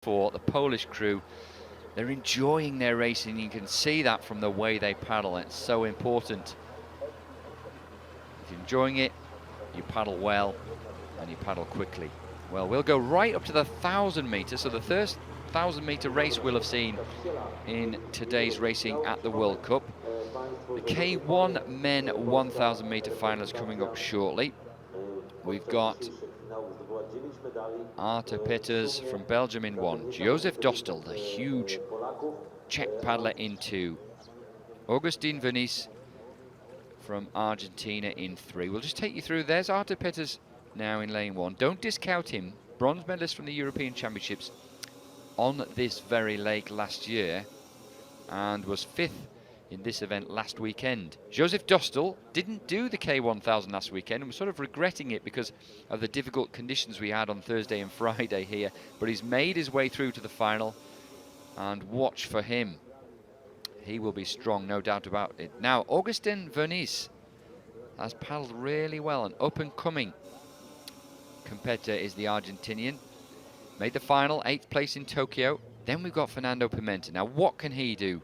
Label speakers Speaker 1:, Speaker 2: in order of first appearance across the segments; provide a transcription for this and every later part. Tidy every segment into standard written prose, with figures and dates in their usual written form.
Speaker 1: for the Polish crew. They're enjoying their racing. You can see that from the way they paddle. It's so important. If you're enjoying it, you paddle well and you paddle quickly. Well, we'll go right up to the 1,000 meters. So the first 1,000 meter race we'll have seen in today's racing at the World Cup. The K1 men 1,000 meter final is coming up shortly. We've got ARTUUR from Belgium in 1, Joseph Dostal, the huge Czech paddler, in 2, Augustin Venice from Argentina in 3. We'll just take you through. There's ARTUUR now in lane 1. Don't discount him. Bronze medalist from the European Championships on this very lake last year and was 5th in this event last weekend. Joseph Dostal didn't do the K1000 last weekend and was sort of regretting it because of the difficult conditions we had on Thursday and Friday here, but he's made his way through to the final, and watch for him. He will be strong, no doubt about it. Now, Augustin Venice has paddled really well. An up-and-coming competitor is the Argentinian. Made the final, 8th place in Tokyo. Then we've got Fernando Pimenta. Now, what can he do?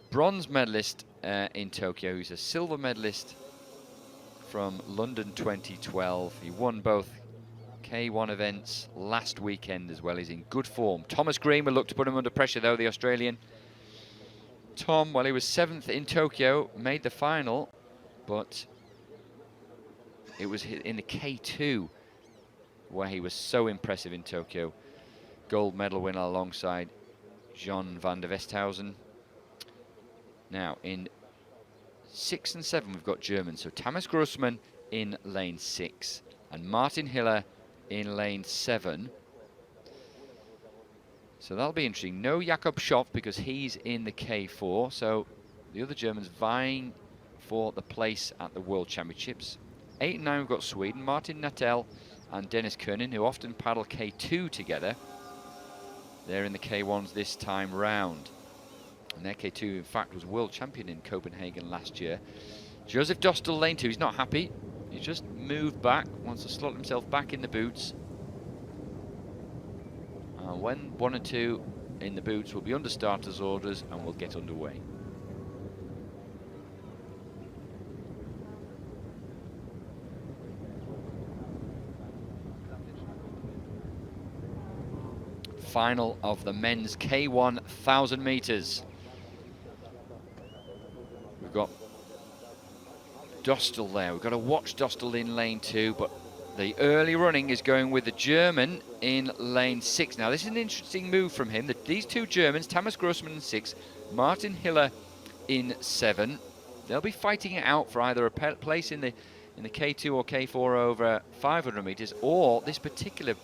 Speaker 1: Bronze medalist in Tokyo. He's a silver medalist from London 2012. He won both K1 events last weekend as well. He's in good form. Thomas Green will look to put him under pressure, though, the Australian. Tom, well, he was 7th in Tokyo, made the final, but it was in the K2 where he was so impressive in Tokyo. Gold medal winner alongside John van der Westhausen. Now, in 6 and 7, we've got Germans. So Thomas Grossmann in lane 6 and Martin Hiller in lane 7. So that'll be interesting. No Jakob Schoff because he's in the K4. So the other Germans vying for the place at the World Championships. 8 and 9, we've got Sweden. Martin Nattell and Dennis Kernin, who often paddle K2 together. They're in the K1s this time round. And their K2, in fact, was world champion in Copenhagen last year. Joseph Dostal, lane 2. He's not happy. He's just moved back, wants to slot himself back in the boots. When 1 and 2 in the boots, we'll be under starters orders and we'll get underway. Final of the men's K1 1,000 meters. We've got Dostal there. We've got to watch Dostal in lane 2, but the early running is going with the German in lane 6. Now, this is an interesting move from him. These two Germans, Thomas Grossmann in 6, Martin Hiller in 7. They'll be fighting it out for either a place in the K2 or K4 over 500 meters, or this particular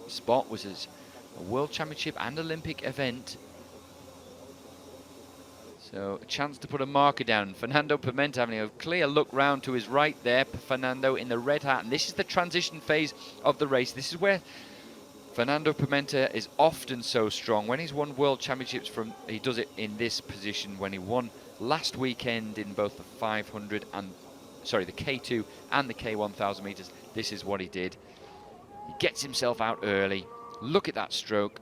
Speaker 1: spot was a World Championship and Olympic event. So a chance to put a marker down. Fernando Pimenta having a clear look round to his right there. Fernando in the red hat. And this is the transition phase of the race. This is where Fernando Pimenta is often so strong. When he's won World Championships, he does it in this position. When he won last weekend in both the 500 and, sorry, the K2 and the K1000 meters, this is what he did. He gets himself out early. Look at that stroke.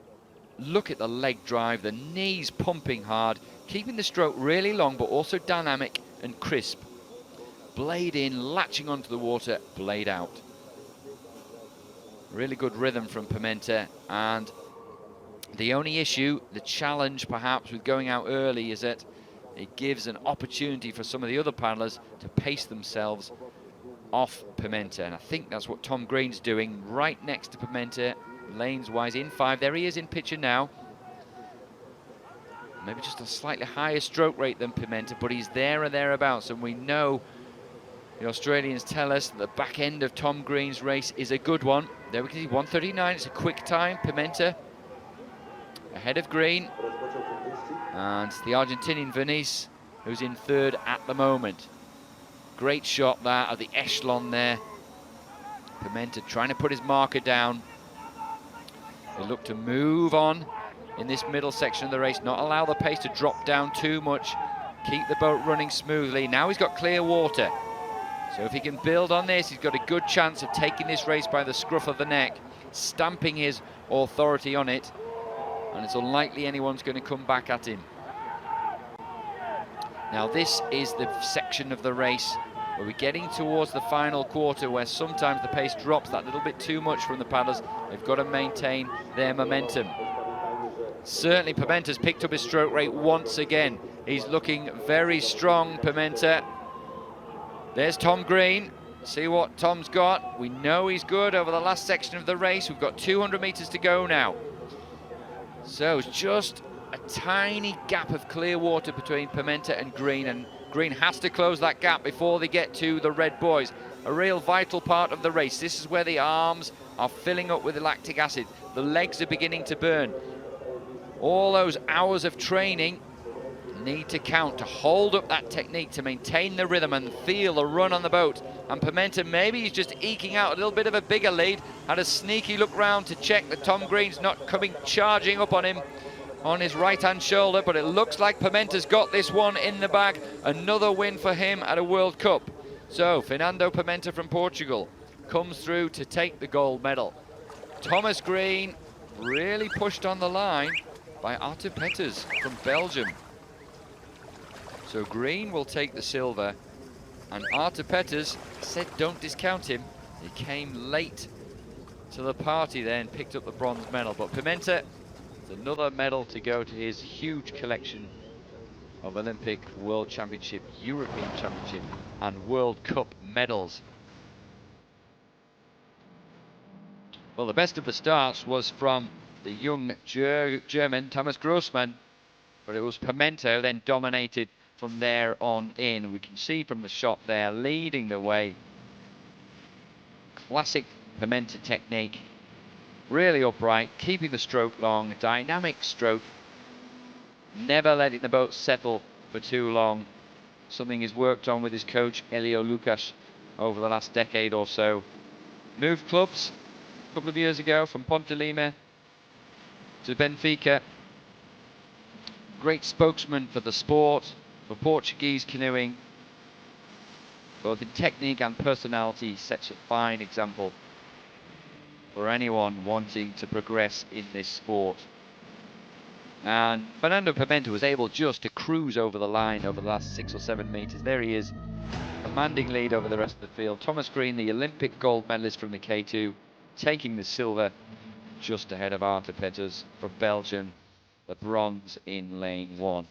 Speaker 1: Look at the leg drive, the knees pumping hard, keeping the stroke really long, but also dynamic and crisp. Blade in, latching onto the water, blade out. Really good rhythm from Pimenta, and the only issue, the challenge perhaps with going out early, is that it gives an opportunity for some of the other paddlers to pace themselves off Pimenta, and I think that's what Tom Green's doing, right next to Pimenta, lanes wise in 5. There he is in picture now. Maybe just a slightly higher stroke rate than Pimenta, but he's there or thereabouts, and we know the Australians tell us that the back end of Tom Green's race is a good one. There we can see 1:39. It's a quick time. Pimenta ahead of Green, and it's the Argentinian Venice who's in 3rd at the moment. Great shot there of the echelon there. Pimenta trying to put his marker down. They look to move on in this middle section of the race, not allow the pace to drop down too much, keep the boat running smoothly. Now he's got clear water, so if he can build on this, he's got a good chance of taking this race by the scruff of the neck, stamping his authority on it, and it's unlikely anyone's going to come back at him. Now this is the section of the race where we're getting towards the final quarter, where sometimes the pace drops that little bit too much from the paddlers. They've got to maintain their momentum. Certainly Pimenta's picked up his stroke rate once again. He's looking very strong, Pimenta. There's Tom Green. See what Tom's got. We know he's good over the last section of the race. We've got 200 meters to go now. So it's just a tiny gap of clear water between Pimenta and Green has to close that gap before they get to the red boys. A real vital part of the race. This is where the arms are filling up with lactic acid. The legs are beginning to burn. All those hours of training need to count to hold up that technique, to maintain the rhythm and feel the run on the boat. And Pimenta, maybe he's just eking out a little bit of a bigger lead. Had a sneaky look round to check that Tom Green's not coming charging up on him on his right-hand shoulder, but it looks like Pimenta's got this one in the bag. Another win for him at a World Cup. So Fernando Pimenta from Portugal comes through to take the gold medal. Thomas Green really pushed on the line by ARTUUR from Belgium. So Green will take the silver, and ARTUUR said don't discount him. He came late to the party there and picked up the bronze medal. But Pimenta, another medal to go to his huge collection of Olympic, World Championship, European Championship and World Cup medals. Well, the best of the starts was from the young German Thomas Grossmann, but it was Pimenta who then dominated from there on in. We can see from the shot there, leading the way. Classic Pimenta technique. Really upright, keeping the stroke long, dynamic stroke. Never letting the boat settle for too long. Something he's worked on with his coach, Elio Lucas, over the last decade or so. Moved clubs a couple of years ago from Ponte Lima to Benfica. Great spokesman for the sport, for Portuguese canoeing. Both in technique and personality, sets a fine example for anyone wanting to progress in this sport. And Fernando Pimenta was able just to cruise over the line over the last 6 or 7 meters. There he is, commanding lead over the rest of the field. Thomas Green, the Olympic gold medalist from the K2, taking the silver just ahead of ARTUUR from Belgium, the bronze in lane 1.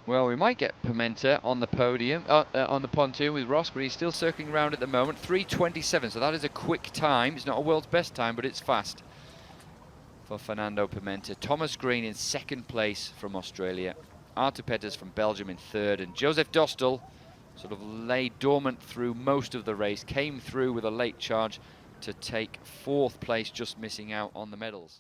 Speaker 1: Well, we might get Pimenta on the podium, on the pontoon with Ross, but he's still circling around at the moment. 3:27, so that is a quick time. It's not a world's best time, but it's fast for Fernando Pimenta. Thomas Green in second place from Australia. ARTUUR from Belgium in third, and Joseph Dostal sort of lay dormant through most of the race, came through with a late charge to take fourth place, just missing out on the medals.